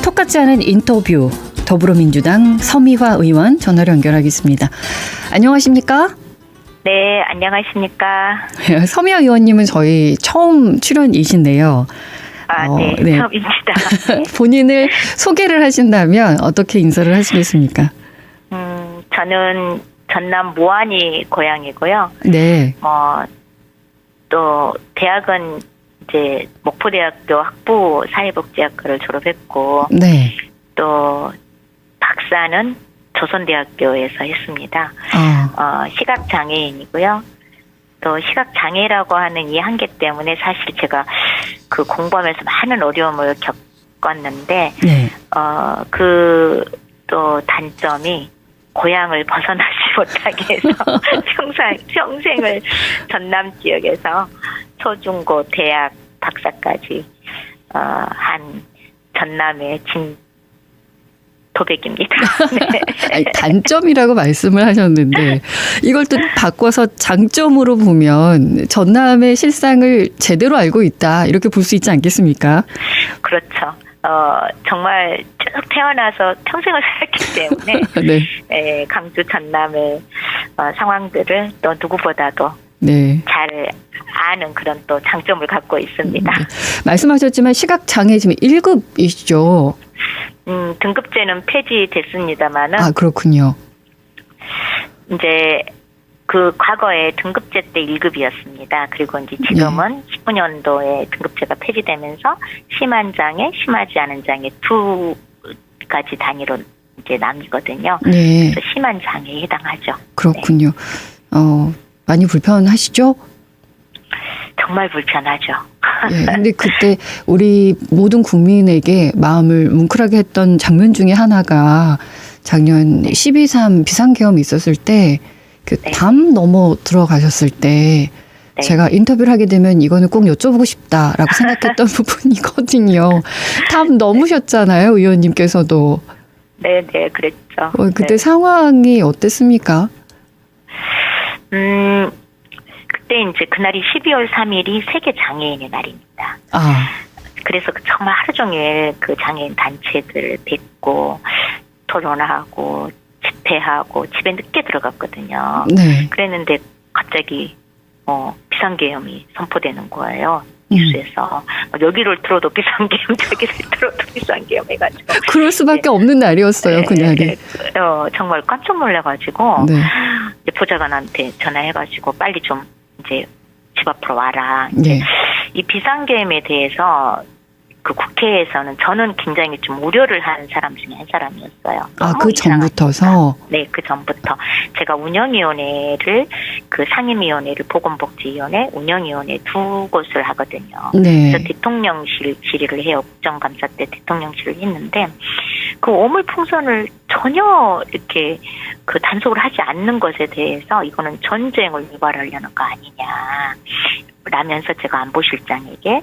똑같지 않은 인터뷰 더불어민주당 서미화 의원 전화로 연결하겠습니다. 안녕하십니까? 네, 안녕하십니까? 서미화 의원님은 저희 처음 출연이신데요. 네, 네. 처음입니다. 본인을 소개를 하신다면 어떻게 인사를 하시겠습니까? 저는 전남 모안이 고향이고요. 네. 또 대학은 이제 목포대학교 학부 사회복지학과를 졸업했고, 네. 또 박사는 조선대학교에서 했습니다. 시각장애인이고요. 또 시각장애라고 하는 이 한계 때문에 사실 제가 그 공부하면서 많은 어려움을 겪었는데, 네. 또 단점이 고향을 벗어나지 못하게 해서 평생을 전남 지역에서 초중고 대학 박사까지 한 전남의 도백입니다. 네. 아니, 단점이라고 말씀을 하셨는데 이걸 또 바꿔서 장점으로 보면 전남의 실상을 제대로 알고 있다 이렇게 볼 수 있지 않겠습니까? 그렇죠. 정말 쭉 태어나서 평생을 살았기 때문에 네. 강주 전남의 상황들을 또 누구보다도 네. 잘 아는 그런 또 장점을 갖고 있습니다. 네. 말씀하셨지만 시각장애 지금 1급이시죠? 등급제는 폐지됐습니다만은. 그렇군요. 이제 그 과거에 등급제 때 1급이었습니다. 그리고 이제 지금은 19년도에 등급제가 폐지되면서 심한 장애, 심하지 않은 장애 두 가지 단위로 이제 나뉘거든요. 네. 그래서 심한 장애에 해당하죠. 그렇군요. 네. 많이 불편하시죠? 정말 불편하죠. 예, 근데 그때 우리 모든 국민에게 마음을 뭉클하게 했던 장면 중에 하나가 작년 12.3 비상계엄이 있었을 때 그 담 넘어 들어가셨을 때 제가 인터뷰를 하게 되면 이거는 꼭 여쭤보고 싶다라고 생각했던 부분이거든요. 담 넘으셨잖아요, 의원님께서도. 네, 그랬죠. 그때 상황이 어땠습니까? 그때 이제 그날이 12월 3일이 세계 장애인의 날입니다. 그래서 정말 하루 종일 그 장애인 단체들 뵙고 토론하고 집회하고 집에 늦게 들어갔거든요. 네. 그랬는데 갑자기 비상계엄이 선포되는 거예요. 뉴스에서 여기를 들어도 비상계엄, 저기를 들어도 비상계엄 해가지고. 그럴 수밖에 없는 날이었어요, 그날이. 정말 깜짝 놀라가지고 네. 보좌관한테 전화해가지고 빨리 좀 이제 집 앞으로 와라. 네. 이 비상계엄에 대해서 그 국회에서는 저는 굉장히 좀 우려를 하는 사람 중에 한 사람이었어요. 그 전부터서? 네, 그 전부터. 제가 운영위원회를, 그 상임위원회를 보건복지위원회, 운영위원회 두 곳을 하거든요. 네. 그래서 대통령실 질의를 해요. 국정감사 때 대통령실을 했는데, 그 오물풍선을 전혀 이렇게 그 단속을 하지 않는 것에 대해서 이거는 전쟁을 유발하려는 거 아니냐. 라면서 제가 안보실장에게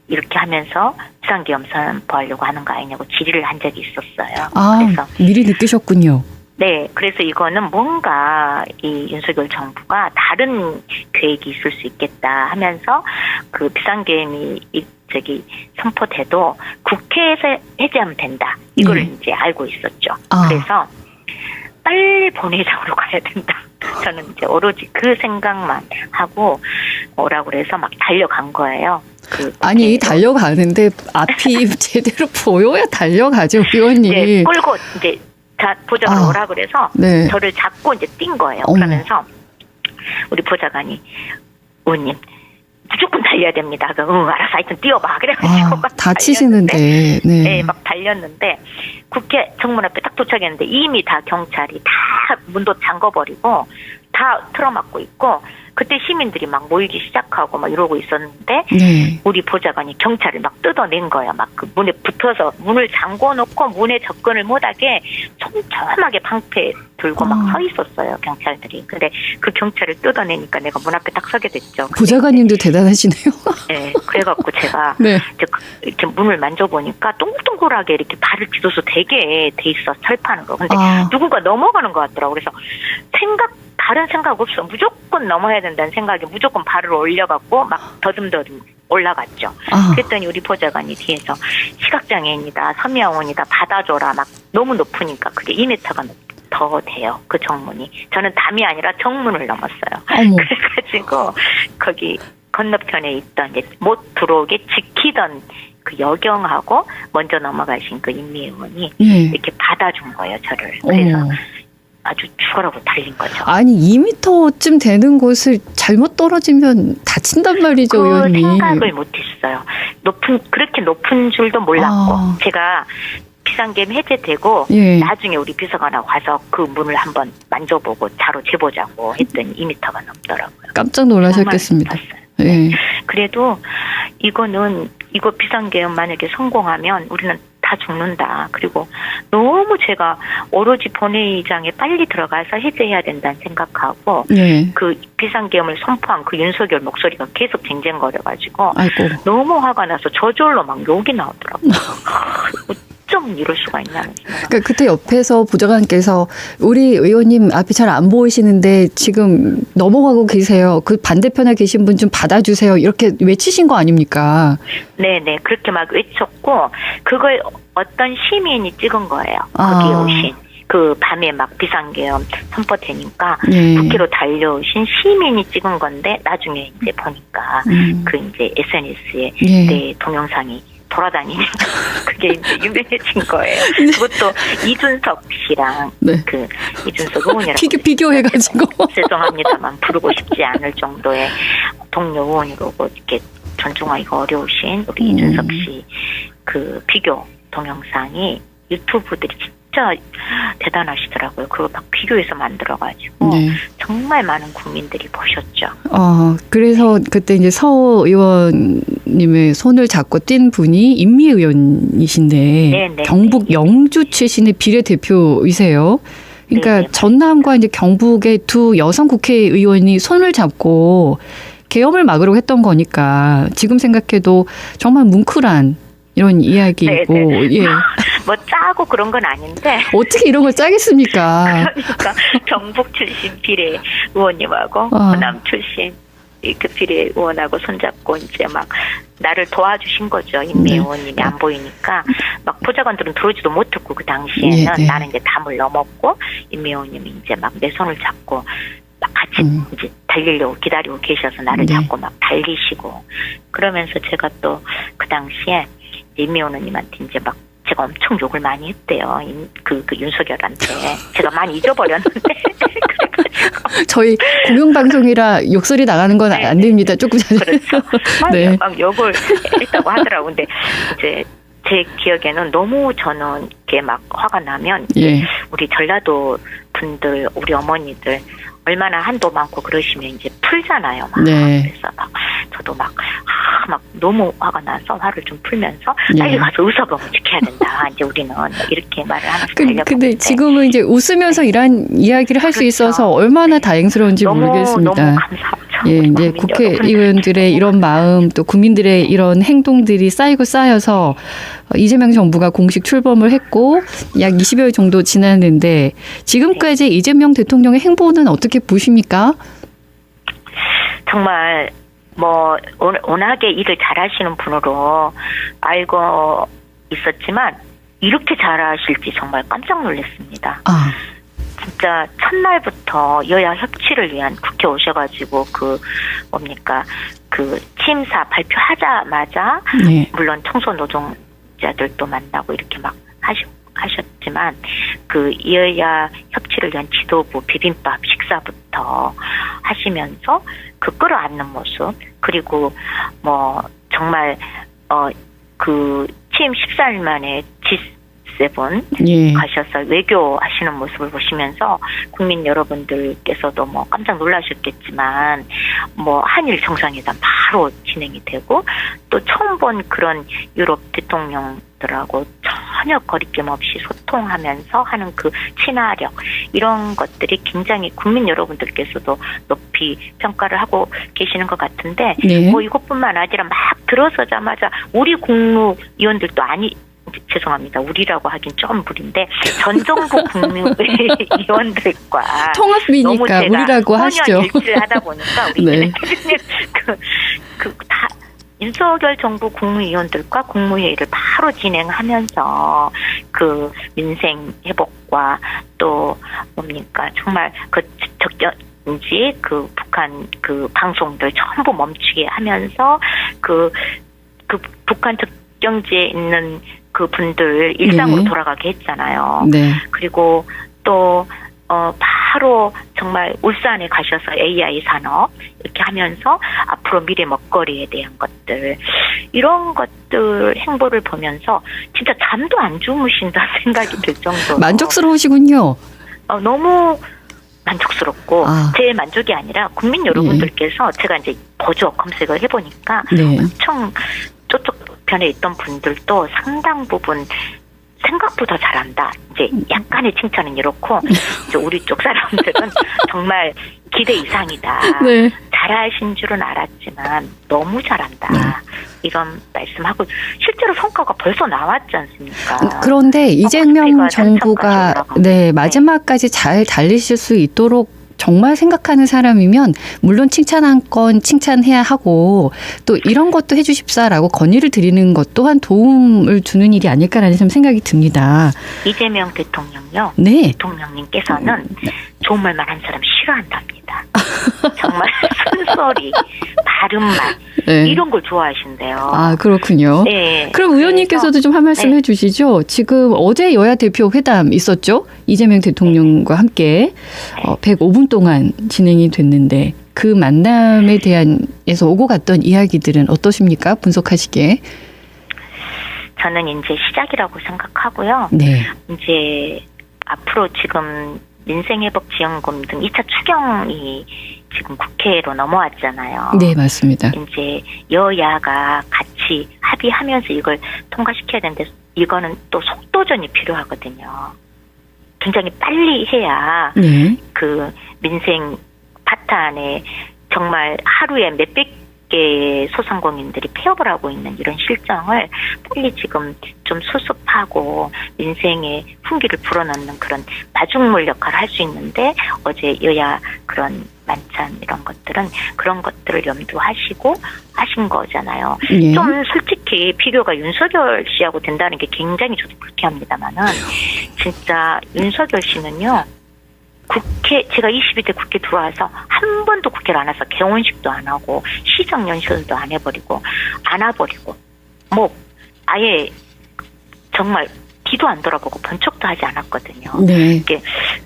이렇게 하면서 비상계엄 선포하려고 하는 거 아니냐고 질의를 한 적이 있었어요. 그래서 미리 느끼셨군요. 네, 그래서 이거는 뭔가 이 윤석열 정부가 다른 계획이 있을 수 있겠다 하면서 그 비상계엄이 선포돼도 국회에서 해제하면 된다. 이걸 이제 알고 있었죠. 그래서 빨리 본회의장으로 가야 된다. 저는 이제 오로지 그 생각만 하고 오라고 그래서 막 달려간 거예요. 아니 달려가는데 앞이 제대로 보여야 달려가죠, 의원님. 네, 끌고 이제 보좌관 오라 그래서 저를 잡고 이제 뛴 거예요. 그러면서 우리 보좌관이 의원님 무조건 달려야 됩니다. 알아서 하여튼 뛰어봐. 그래가지고 막 다치시는데. 네, 막 달렸는데 국회 정문 앞에 딱 도착했는데 이미 다 경찰이 다 문도 잠궈버리고 다 틀어막고 있고 그때 시민들이 막 모이기 시작하고 막 이러고 있었는데 우리 보좌관이 경찰을 막 뜯어낸 거야. 막 그 문에 붙어서 문을 잠궈놓고 문에 접근을 못하게 촘촘하게 방패 들고 막 서 있었어요, 경찰들이. 근데 그 경찰을 뜯어내니까 내가 문 앞에 딱 서게 됐죠. 보좌관님도 대단하시네요. 네, 그래갖고 제가 이렇게 문을 만져보니까 동글동글하게 이렇게 발을 디뎌서 되게 돼 있어, 철판으로. 근데 누군가 넘어가는 것 같더라고. 그래서 다른 생각 없어. 무조건 넘어야 된다는 생각에 무조건 발을 올려갖고 막 더듬더듬 올라갔죠. 아. 그랬더니 우리 보좌관이 뒤에서 시각장애인이다, 섬유영혼이다, 받아줘라. 막 너무 높으니까 그게 2m가 더 돼요. 그 정문이. 저는 담이 아니라 정문을 넘었어요. 어머. 그래가지고 거기 건너편에 있던 이제 못 들어오게 지키던 그 여경하고 먼저 넘어가신 그 임미 의원이 예. 이렇게 받아준 거예요, 저를. 그래서 어머. 아주 죽어라고 달린 거죠. 아니 2m쯤 되는 곳을 잘못 떨어지면 다친단 말이죠, 그 의원님. 생각을 못했어요. 그렇게 높은 줄도 몰랐고 아. 제가 비상계엄 해제되고 예. 나중에 우리 비서관하고 와서 그 문을 한번 만져보고 자로 재보자고 했더니 2m가 넘더라고요. 깜짝 놀라셨겠습니다. 정말 봤어요. 예. 그래도 이거 비상계엄 만약에 성공하면 우리는 다 죽는다. 그리고 너무 제가 오로지 본회의장에 빨리 들어가서 해제해야 된다는 생각하고 예. 그 비상계엄을 선포한 그 윤석열 목소리가 계속 쟁쟁거려가지고 아이고. 너무 화가 나서 저절로 막 욕이 나오더라고요. 어쩜 이럴 수가 있냐는 생각. 그러니까 그때 옆에서 보좌관께서 우리 의원님 앞이 잘 안 보이시는데 지금 넘어가고 계세요. 그 반대편에 계신 분 좀 받아주세요. 이렇게 외치신 거 아닙니까? 네네 그렇게 막 외쳤고 그걸 어떤 시민이 찍은 거예요. 거기에 아. 오신 그 밤에 막 비상계엄 선포되니까 예. 국회로 달려오신 시민이 찍은 건데 나중에 이제 보니까 그 이제 SNS에 예. 내 동영상이 돌아다니니까 그게 이제 유명해진 거예요. 그것도 이준석 씨랑 네. 그 이준석 의원이라고 비교해가지고. 죄송합니다만 부르고 싶지 않을 정도의 동료 의원이고 이렇게 존중하기가 어려우신 우리 이준석 씨 그 비교 동영상이 유튜브들이 진짜 대단하시더라고요. 그거 막 비교해서 만들어가지고 네. 정말 많은 국민들이 보셨죠. 그래서 그때 이제 서 의원님의 손을 잡고 뛴 분이 임미 의원이신데 네네. 경북 영주 출신의 비례대표이세요. 그러니까 네네. 전남과 이제 경북의 두 여성 국회의원이 손을 잡고 계엄을 막으려고 했던 거니까 지금 생각해도 정말 뭉클한 이런 이야기이고 예. 뭐 짜고 그런 건 아닌데 어떻게 이런 걸 짜겠습니까? 그러니까 경북 출신 비례 의원님하고 호남 출신 그 비례 의원하고 손잡고 이제 막 나를 도와주신 거죠. 임미 네. 의원님이 안 보이니까 막 보좌관들은 들어오지도 못했고 그 당시에는 네, 네. 나는 이제 담을 넘었고 임미 의원님이 이제 막 내 손을 잡고 막 같이 이제 달리려고 기다리고 계셔서 나를 네. 잡고 막 달리시고 그러면서 제가 또 그 당시에 임미 의원님한테 이제 막 제가 엄청 욕을 많이 했대요. 그 윤석열한테. 제가 많이 잊어버렸는데. 그래가지고. 저희 공영방송이라 욕설이 나가는 건 안 됩니다. 조금 자제. 그렇죠. 네. 막 욕을 했다고 하더라고요. 근데 이제 제 기억에는 너무 저는 이렇게 막 화가 나면 예. 우리 전라도 분들, 우리 어머니들 얼마나 한도 많고 그러시면 이제 풀잖아요. 막. 네. 그래서 막 저도 막 너무 화가 나서 화를 좀 풀면서 예. 빨리 가서 의사병원 지켜야 된다. 이제 우리는 이렇게 말을 하면서 달려보는데 근데 지금은 이제 웃으면서 이런 이야기를 할 수 그렇죠. 있어서 얼마나 다행스러운지 모르겠습니다. 너무 감사하죠. 예, 이제 국민 국회의원들의 이런 마음 또 국민들의 이런 행동들이 쌓이고 쌓여서 이재명 정부가 공식 출범을 했고 약 20여일 정도 지났는데 지금까지 이재명 대통령의 행보는 어떻게 보십니까? 정말 뭐 워낙에 일을 잘하시는 분으로 알고 있었지만 이렇게 잘하실지 정말 깜짝 놀랐습니다. 아, 진짜 첫날부터 여야 협치를 위한 국회 오셔가지고 그 취임사 발표하자마자 네. 물론 청소 노동자들도 만나고 이렇게 막 하셨지만 그 여야 협치를 위한 지도부 비빔밥 식사부터 하시면서 그 끌어안는 모습 그리고 뭐 정말 그 취임 14일 만에 G7 예. 가셔서 외교하시는 모습을 보시면서 국민 여러분들께서도 뭐 깜짝 놀라셨겠지만 뭐 한일 정상회담 바로 진행이 되고 또 처음 본 그런 유럽 대통령들하고 전혀 거리낌 없이 소통하면서 하는 그 친화력 이런 것들이 굉장히 국민 여러분들께서도 높이 평가를 하고 계시는 것 같은데 네. 뭐 이것뿐만 아니라 막 들어서자마자 우리 국무위원들도 죄송합니다. 우리라고 하긴 좀 무리인데 전 정부 국무위원들과 통합이니까 우리라고 하시죠. 일치를 하다 보니까 우리 네. 다 윤석열 정부 국무위원들과 국무회의를 바로 진행하면서 그 민생 회복과 또 뭡니까 정말 그 적정인지 그 북한 그 방송들 전부 멈추게 하면서 그 북한 적정지에 있는 그 분들 일상으로 네. 돌아가게 했잖아요. 네. 그리고 또 바로 정말 울산에 가셔서 AI 산업 이렇게 하면서 앞으로 미래 먹거리에 대한 것들 이런 것들 행보를 보면서 진짜 잠도 안 주무신다 생각이 들 정도로 만족스러우시군요. 너무 만족스럽고 제 만족이 아니라 국민 여러분들께서 제가 이제 보조 검색을 해보니까 네. 엄청 저쪽 편에 있던 분들도 상당 부분 생각보다 잘한다. 이제 약간의 칭찬은 이렇고 이제 우리 쪽 사람들은 정말 기대 이상이다. 네. 잘하신 줄은 알았지만 너무 잘한다. 네. 이런 말씀하고 실제로 성과가 벌써 나왔지 않습니까? 그런데 이재명 정부가 마지막까지 잘 달리실 수 있도록 정말 생각하는 사람이면 물론 칭찬한 건 칭찬해야 하고 또 이런 것도 해주십사라고 건의를 드리는 것 또한 도움을 주는 일이 아닐까라는 좀 생각이 듭니다. 이재명 대통령요. 네. 대통령님께서는 좋은 말만 한 사람 싫어한답니다. 정말 쓴소리, 바른말 네. 이런 걸 좋아하신대요. 아 그렇군요. 네. 그럼 의원님께서도 좀 한 말씀 해주시죠. 지금 어제 여야 대표 회담 있었죠? 이재명 대통령과 함께 105분 동안 진행이 됐는데 그 만남에 대한에서 오고 갔던 이야기들은 어떠십니까? 분석하시기에. 저는 이제 시작이라고 생각하고요. 네. 이제 앞으로 지금 민생회복지원금 등 2차 추경이 지금 국회로 넘어왔잖아요. 네, 맞습니다. 이제 여야가 같이 합의하면서 이걸 통과시켜야 되는데 이거는 또 속도전이 필요하거든요. 굉장히 빨리 해야 그 민생 파탄에 정말 하루에 몇백 개의 소상공인들이 폐업을 하고 있는 이런 실정을 빨리 지금 좀 수습하고 민생의 훈기를 불어넣는 그런 마중물 역할을 할 수 있는데 어제 여야 그런 만찬 이런 것들은 그런 것들을 염두하시고 하신 거잖아요. 좀 솔직히 비교가 윤석열 씨하고 된다는 게 굉장히 저도 불쾌합니다만은 진짜 윤석열 씨는요. 제가 22대 국회 들어와서 한 번도 국회를 안 와서 개원식도 안 하고 시정연설도 안 해버리고 안 와버리고 아예 정말 뒤도 안 돌아보고 번쩍도 하지 않았거든요. 네.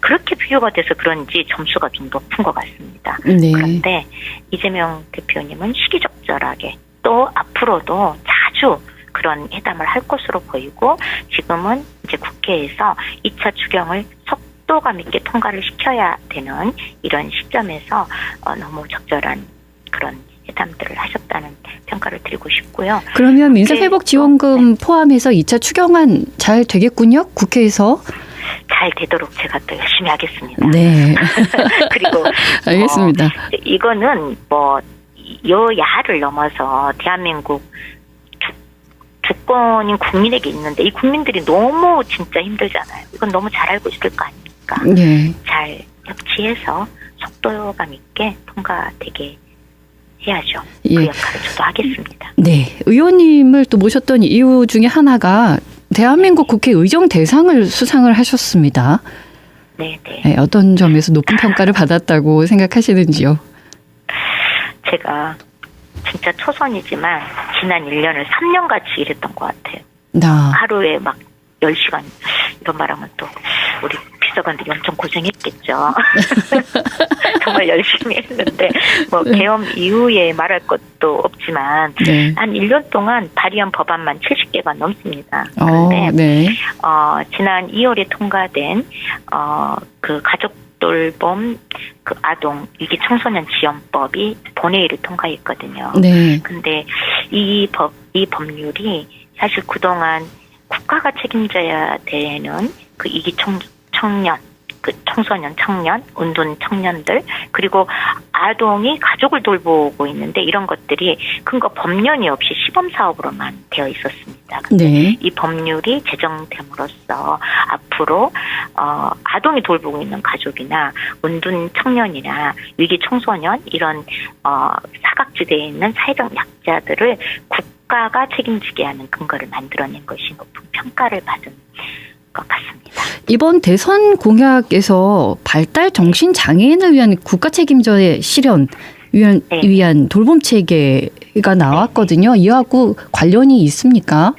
그렇게 비교가 돼서 그런지 점수가 좀 높은 것 같습니다. 네. 그런데 이재명 대표님은 시기적절하게 또 앞으로도 자주 그런 회담을 할 것으로 보이고 지금은 이제 국회에서 2차 추경을 속도감 있게 통과를 시켜야 되는 이런 시점에서 너무 적절한 그런 회담들을 하셨다는 평가를 드리고 싶고요. 그러면 민생회복지원금 포함해서 2차 추경안 잘 되겠군요? 국회에서? 잘 되도록 제가 또 열심히 하겠습니다. 네. 그리고 알겠습니다. 이거는 여야를 넘어서 대한민국 주권인 국민에게 있는데 이 국민들이 너무 진짜 힘들잖아요. 이건 너무 잘 알고 있을 거 아닙니까? 네. 잘 협치해서 속도감 있게 통과되게 해야죠. 그 역할을 저도 하겠습니다. 네. 의원님을 또 모셨던 이유 중에 하나가 대한민국 국회 의정 대상을 수상을 하셨습니다. 네. 어떤 점에서 높은 평가를 받았다고 생각하시는지요? 제가 진짜 초선이지만 지난 1년을 3년같이 일했던 것 같아요. 하루에 막 10시간 이런 말하면 또 우리 비서관들이 엄청 고생했겠죠. 정말 열심히 했는데 계엄 이후에 말할 것도 없지만 한 1년 동안 발의한 법안만 70개가 넘습니다. 그런데 지난 2월에 통과된 그 가족돌봄 그 아동 위기 청소년 지원법이 본회의를 통과했거든요. 근데 이 법률이 사실 그동안 국가가 책임져야 되는 그 위기 청년, 그 청소년, 청년, 운동 청년들, 그리고 아동이 가족을 돌보고 있는데 이런 것들이 근거 법령이 없이 시범사업으로만 되어 있었습니다. 근데 네. 이 법률이 제정됨으로써 앞으로 아동이 돌보고 있는 가족이나 은둔 청년이나 위기 청소년 이런 사각지대에 있는 사회적 약자들을 국가가 책임지게 하는 근거를 만들어낸 것이 높은 평가를 받은 것 같습니다. 이번 대선 공약에서 발달 정신 장애인을 위한 국가 책임자의 실현 위한 돌봄 체계가 나왔거든요. 이하고 관련이 있습니까?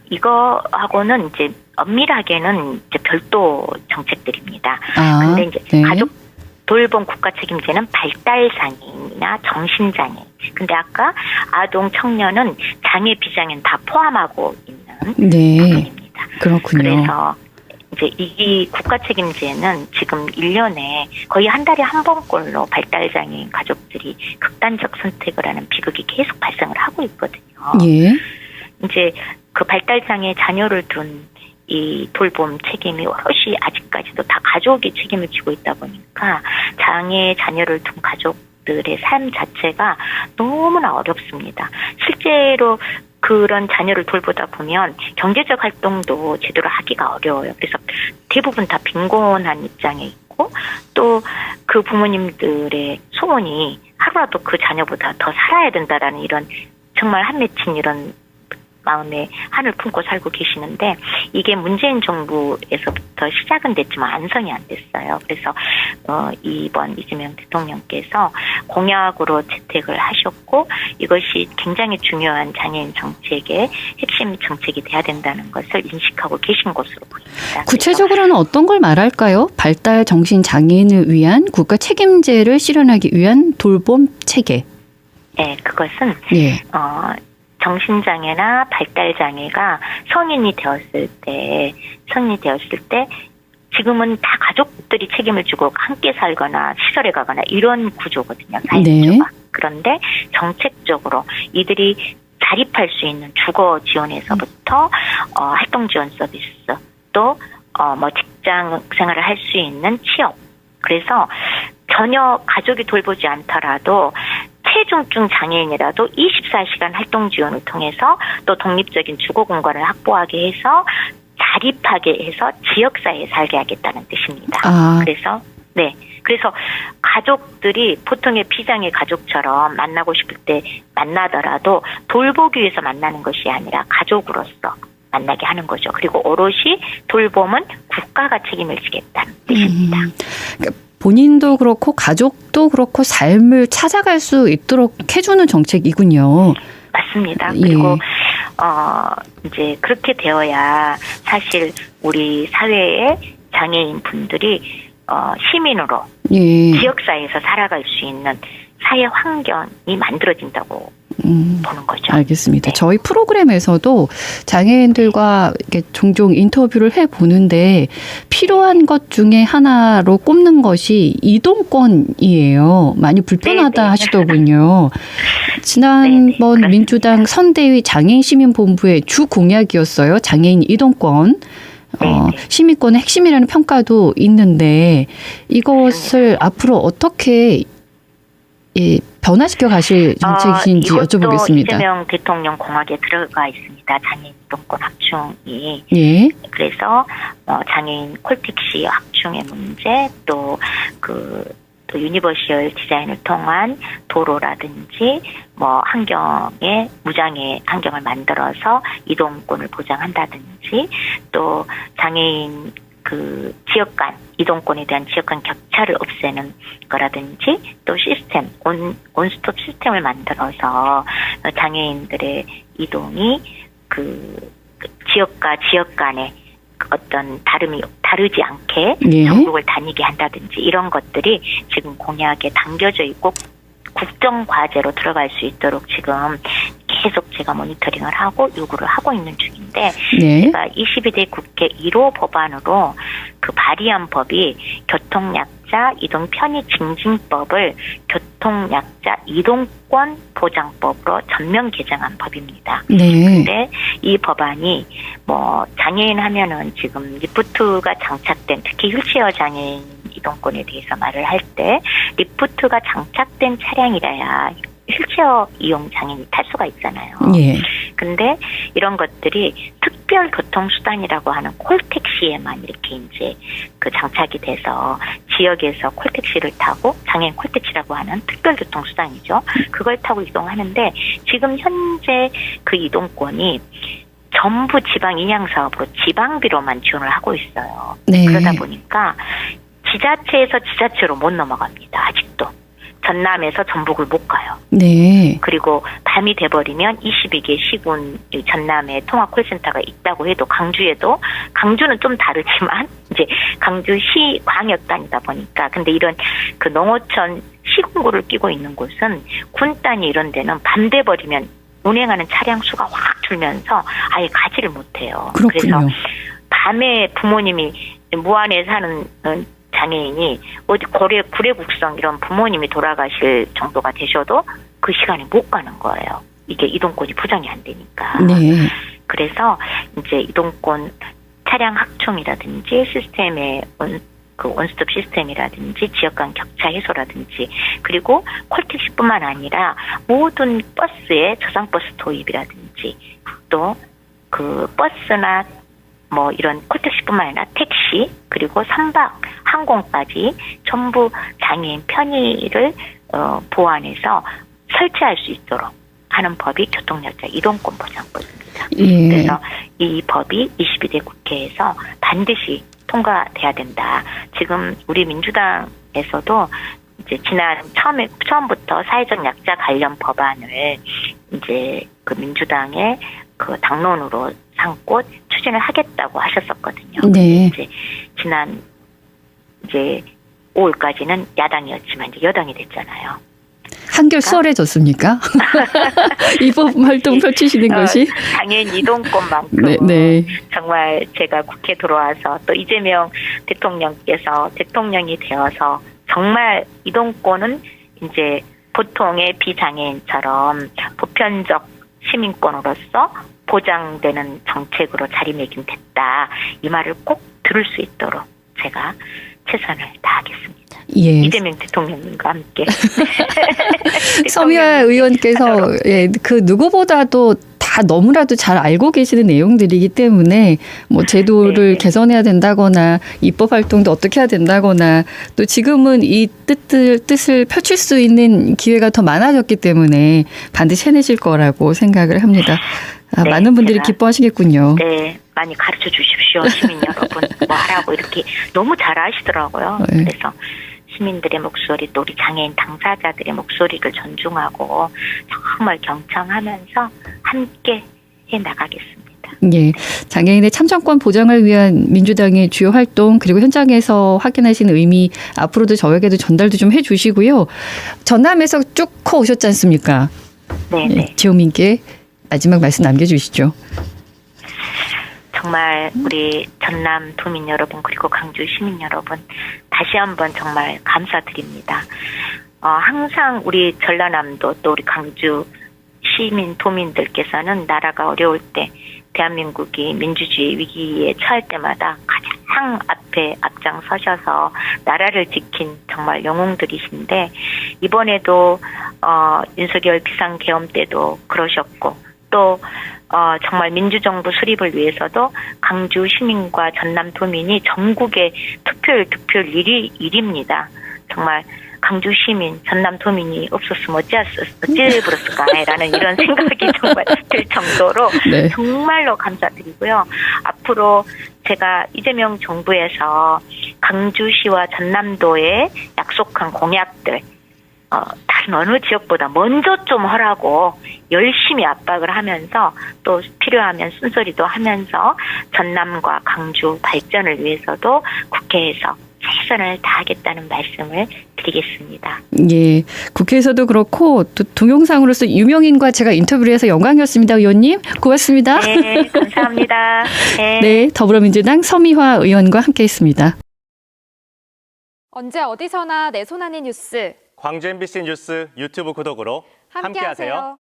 이거하고는 이제 엄밀하게는 이제 별도 정책들입니다. 근데 이제 네. 가족 돌봄 국가 책임제는 발달 장애인이나 정신 장애인. 근데 아까 아동 청년은 장애 비장애인 다 포함하고 있는 네. 부분입니다. 그렇군요. 그래서 이제 이 국가 책임제는 지금 1년에 거의 한 달에 한 번꼴로 발달장애인 가족들이 극단적 선택을 하는 비극이 계속 발생을 하고 있거든요. 예. 이제 그 발달장애 자녀를 둔 이 돌봄 책임이 오롯이 아직까지도 다 가족이 책임을 지고 있다 보니까 장애 자녀를 둔 가족들의 삶 자체가 너무나 어렵습니다. 실제로 그런 자녀를 돌보다 보면 경제적 활동도 제대로 하기가 어려워요. 그래서 대부분 다 빈곤한 입장에 있고 또 그 부모님들의 소원이 하루라도 그 자녀보다 더 살아야 된다라는 이런 정말 한 맺힌 이런 마음에 한을 품고 살고 계시는데 이게 문재인 정부에서부터 시작은 됐지만 완성이 안 됐어요. 그래서 이번 이재명 대통령께서 공약으로 채택을 하셨고 이것이 굉장히 중요한 장애인 정책의 핵심 정책이 돼야 된다는 것을 인식하고 계신 것으로 보입니다. 구체적으로는 어떤 걸 말할까요? 발달 정신 장애인을 위한 국가 책임제를 실현하기 위한 돌봄 체계. 네, 그것은 예. 정신장애나 발달장애가 성인이 되었을 때 지금은 다 가족들이 책임을 지고 함께 살거나 시설에 가거나 이런 구조거든요. 사회구조가. 네. 그런데 정책적으로 이들이 자립할 수 있는 주거 지원에서부터 활동 지원 서비스 또 직장 생활을 할 수 있는 취업. 그래서 전혀 가족이 돌보지 않더라도 체중증 장애인이라도 24시간 활동 지원을 통해서 또 독립적인 주거 공간을 확보하게 해서 자립하게 해서 지역사회에 살게 하겠다는 뜻입니다. 그래서 가족들이 보통의 비장애 가족처럼 만나고 싶을 때 만나더라도 돌보기 위해서 만나는 것이 아니라 가족으로서 만나게 하는 거죠. 그리고 오롯이 돌봄은 국가가 책임을 지겠다는 뜻입니다. 본인도 그렇고 가족도 그렇고 삶을 찾아갈 수 있도록 해주는 정책이군요. 맞습니다. 그리고 이제 그렇게 되어야 사실 우리 사회의 장애인 분들이 시민으로 지역사회에서 살아갈 수 있는 사회 환경이 만들어진다고 보는 거죠. 알겠습니다. 네. 저희 프로그램에서도 장애인들과 이렇게 종종 인터뷰를 해보는데 필요한 것 중에 하나로 꼽는 것이 이동권이에요. 많이 불편하다 하시더군요. 지난번 네네, 민주당 선대위 장애인시민본부의 주 공약이었어요. 장애인 이동권. 시민권의 핵심이라는 평가도 있는데 이것을 앞으로 어떻게 변화시켜 가실 정책인지 여쭤보겠습니다. 이재명 대통령 공약에 들어가 있습니다. 장애인 이동권 확충이. 예. 그래서 장애인 콜택시 확충의 문제 또 유니버셜 디자인을 통한 도로라든지 환경에 무장애 환경을 만들어서 이동권을 보장한다든지 또 장애인 지역 간 이동권에 대한 지역 간 격차를 없애는 거라든지 또 시스템 온스톱 시스템을 만들어서 장애인들의 이동이 지역과 지역 간의 어떤 다르지 않게 전국을 다니게 한다든지 이런 것들이 지금 공약에 담겨져 있고 국정 과제로 들어갈 수 있도록 지금 계속 제가 모니터링을 하고 요구를 하고 있는 중인데 제가 22대 국회 1호 법안으로 발의한 법이 교통약자 이동 편의 증진법을 교통약자 이동권 보장법으로 전면 개정한 법입니다. 그런데 이 법안이 장애인 하면은 지금 리프트가 장착된 특히 휠체어 장애인 이동권에 대해서 말을 할 때 리프트가 장착된 차량이라야 휠체어 이용 장애인이 탈 수가 있잖아요. 예. 근데 이런 것들이 특별 교통수단이라고 하는 콜택시에만 이렇게 이제 그 장착이 돼서 지역에서 콜택시를 타고 장애인 콜택시라고 하는 특별 교통수단이죠. 그걸 타고 이동하는데 지금 현재 그 이동권이 전부 지방 인양 사업으로 지방비로만 지원을 하고 있어요. 네. 그러다 보니까 지자체에서 지자체로 못 넘어갑니다. 아직도. 전남에서 전북을 못 가요. 네. 그리고 밤이 돼버리면 22개 시군 전남에 통합 콜센터가 있다고 해도 강주는 좀 다르지만 이제 강주시 광역단이다 보니까 근데 이런 그 농어촌 시군구를 끼고 있는 곳은 군단이 이런 데는 밤 돼버리면 운행하는 차량 수가 확 줄면서 아예 가지를 못해요. 그렇군요. 그래서 밤에 부모님이 무안에 사는 장애인이 어디 구례국성 이런 부모님이 돌아가실 정도가 되셔도 그 시간에 못 가는 거예요. 이게 이동권이 보장이 안 되니까. 네. 그래서 이제 이동권 차량 확충이라든지 시스템의 원스톱 시스템이라든지 지역 간 격차 해소라든지 그리고 콜택시뿐만 아니라 모든 버스의 저상버스 도입이라든지 또 그 버스나 뭐 이런 콜택시뿐만 아니라 택시 그리고 선박 항공까지 전부 장애인 편의를 보완해서 설치할 수 있도록 하는 법이 교통약자 이동권 보장법입니다. 예. 그래서 이 법이 22대 국회에서 반드시 통과돼야 된다. 지금 우리 민주당에서도 이제 지난 처음부터 사회적 약자 관련 법안을 이제 그 민주당의 그 당론으로 삼고 추진을 하겠다고 하셨었거든요. 네. 이제 지난 이제 5월까지는 야당이었지만 이제 여당이 됐잖아요. 한결 수월해졌습니까? 이법 활동 펼치시는 것이? 장애인 이동권만큼 네, 네. 정말 제가 국회 들어와서 또 이재명 대통령께서 대통령이 되어서 정말 이동권은 이제 보통의 비장애인처럼 보편적 시민권으로서 보장되는 정책으로 자리매김됐다. 이 말을 꼭 들을 수 있도록 제가 최선을 다하겠습니다. 예. 이재명 대통령님과 함께. 서미화 의원께서 예, 그 누구보다도 다 너무나도 잘 알고 계시는 내용들이기 때문에 뭐 제도를 네. 개선해야 된다거나 입법 활동도 어떻게 해야 된다거나 또 지금은 이 뜻을 펼칠 수 있는 기회가 더 많아졌기 때문에 반드시 해내실 거라고 생각을 합니다. 네, 많은 분들이 제가, 기뻐하시겠군요. 네, 많이 가르쳐 주십시오, 시민 여러분. 뭐 하라고 이렇게 너무 잘 아시더라고요. 네. 그래서 시민들의 목소리, 또 우리 장애인 당사자들의 목소리를 존중하고 정말 경청하면서 함께 해 나가겠습니다. 예, 장애인의 참정권 보장을 위한 민주당의 주요 활동 그리고 현장에서 확인하신 의미 앞으로도 저에게도 전달도 좀 해주시고요. 전남에서 쭉 커 오셨지 않습니까? 네, 예, 네. 지호민께 마지막 말씀 남겨주시죠. 정말 우리 전남 도민 여러분 그리고 강주 시민 여러분 다시 한번 정말 감사드립니다. 항상 우리 전라남도 또 우리 강주 시민 도민들께서는 나라가 어려울 때 대한민국이 민주주의 위기에 처할 때마다 가장 앞에 앞장서셔서 나라를 지킨 정말 영웅들이신데 이번에도 윤석열 비상계엄 때도 그러셨고 또 정말 민주정부 수립을 위해서도 강주 시민과 전남 도민이 전국에 투표율 1위입니다. 정말 강주 시민, 전남 도민이 없었으면 어찌해버렸을까라는 이런 생각이 정말 들 정도로 네. 정말로 감사드리고요. 앞으로 제가 이재명 정부에서 강주시와 전남도에 약속한 공약들 다른 어느 지역보다 먼저 좀 하라고 열심히 압박을 하면서 또 필요하면 쓴소리도 하면서 전남과 강주 발전을 위해서도 국회에서 최선을 다하겠다는 말씀을 드리겠습니다. 예, 국회에서도 그렇고 또 동영상으로서 유명인과 제가 인터뷰를 해서 영광이었습니다. 의원님 고맙습니다. 네, 감사합니다. 네. 네, 더불어민주당 서미화 의원과 함께했습니다. 언제 어디서나 내 손 안의 뉴스 광주 MBC 뉴스 유튜브 구독으로 함께하세요.